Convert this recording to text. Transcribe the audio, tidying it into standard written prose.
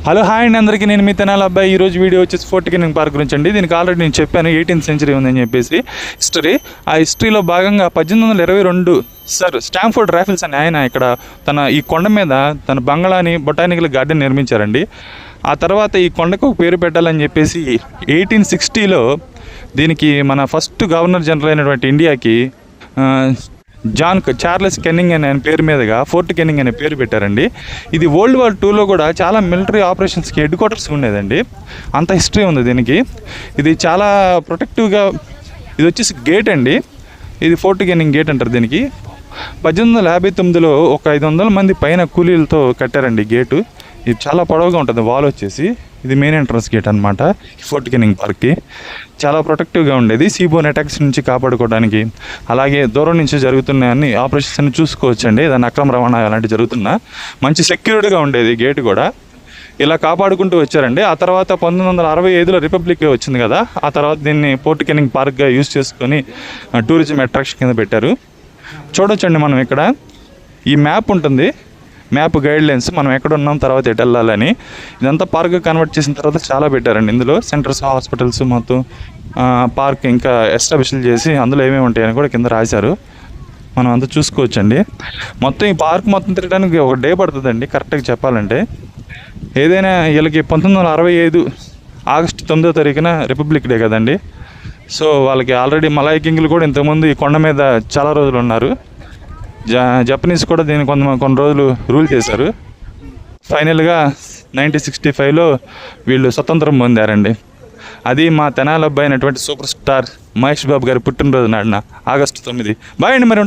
Hello hi అండి అందరికీ, నేను మీ తెనాలి అబ్బాయి. ఈరోజు వీడియో వచ్చేసి ఫోర్ట్ కెనింగ్ పార్క్ గురించి అండి. దీనికి ఆల్రెడీ నేను చెప్పాను 18th సెంచరీ ఉందని చెప్పేసి హిస్టరీ. ఆ హిస్టరీలో భాగంగా 1822 సర్ స్టాంఫోర్డ్ రాఫెల్స్ అని ఆయన ఇక్కడ ఈ కొండ మీద తన బంగ్లాని బొటానికల్ గార్డెన్ నిర్మించారండి. ఆ తర్వాత ఈ కొండకు ఒక పేరు పెట్టాలని చెప్పేసి 1860లో దీనికి మన ఫస్ట్ గవర్నర్ జనరల్ అయినటువంటి ఇండియాకి చార్లెస్ కెన్నింగ్ అనే పేరు మీదుగా ఫోర్ట్ కెనింగ్ అనే పేరు పెట్టారండి. ఇది వరల్డ్ వార్ 2లో కూడా చాలా మిలిటరీ ఆపరేషన్స్కి హెడ్ క్వార్టర్స్ ఉండేదండి. అంత హిస్టరీ ఉంది దీనికి. ఇది చాలా ప్రొటెక్టివ్గా, ఇది వచ్చేసి గేట్ అండి. ఇది ఫోర్ట్ కెనింగ్ గేట్ అంటారు దీనికి. 1859లో ఒక 500 మంది పైన కూలీలతో కట్టారండి గేటు. ఇది చాలా పొడవుగా ఉంటుంది వాల్ వచ్చేసి. ఇది మెయిన్ ఎంట్రన్స్ గేట్ అనమాట ఫోర్ట్ కెనింగ్ పార్క్కి. చాలా ప్రొటెక్టివ్గా ఉండేది సీబోన్ అటాక్స్ నుంచి కాపాడుకోవడానికి. అలాగే దూరం నుంచి జరుగుతున్న అన్ని ఆపరేషన్స్ అన్ని చూసుకోవచ్చండి. ఏదైనా అక్రమ రవాణా అలాంటివి జరుగుతున్నా మంచి సెక్యూర్డ్గా ఉండేది గేట్ కూడా. ఇలా కాపాడుకుంటూ వచ్చారండి. ఆ తర్వాత 1965లో రిపబ్లిక్ వచ్చింది కదా, ఆ తర్వాత దీన్ని ఫోర్ట్ కెనింగ్ పార్క్గా యూజ్ చేసుకొని టూరిజం అట్రాక్షన్ కింద పెట్టారు. చూడొచ్చండి మనం ఇక్కడ ఈ మ్యాప్ ఉంటుంది, మ్యాప్ గైడ్ లైన్స్, మనం ఎక్కడ ఉన్నాం తర్వాత ఎటు వెళ్ళాలని. ఇదంతా పార్క్ కన్వర్ట్ చేసిన తర్వాత చాలా పెట్టారండి. ఇందులో సెంటర్స్, హాస్పిటల్స్ మొత్తం పార్క్ ఇంకా ఎస్టాబ్లిష్ చేసి అందులో ఏమేమి ఉంటాయని కూడా కింద రాశారు. మనం అంతా చూసుకోవచ్చండి. మొత్తం ఈ పార్క్ మొత్తం తిరగడానికి ఒక డే పడుతుందండి కరెక్ట్గా చెప్పాలంటే. ఏదైనా వీళ్ళకి 1965 ఆగస్టు 9వ తారీఖున రిపబ్లిక్ డే కదండి. సో వాళ్ళకి ఆల్రెడీ మలాయ్ కింగ్లు కూడా ఇంతకుముందు ఈ కొండ మీద చాలా రోజులు ఉన్నారు. జపనీస్ కూడా దీన్ని కొన్ని రోజులు రూల్ చేశారు. ఫైనల్గా 1965లో వీళ్ళు స్వతంత్రం పొందారండి. అది మా తెనాలి అబ్బాయి అయినటువంటి సూపర్ స్టార్ మహేష్ బాబు గారి పుట్టినరోజు నాడున ఆగస్టు 9. బాయ్ అండి మరి.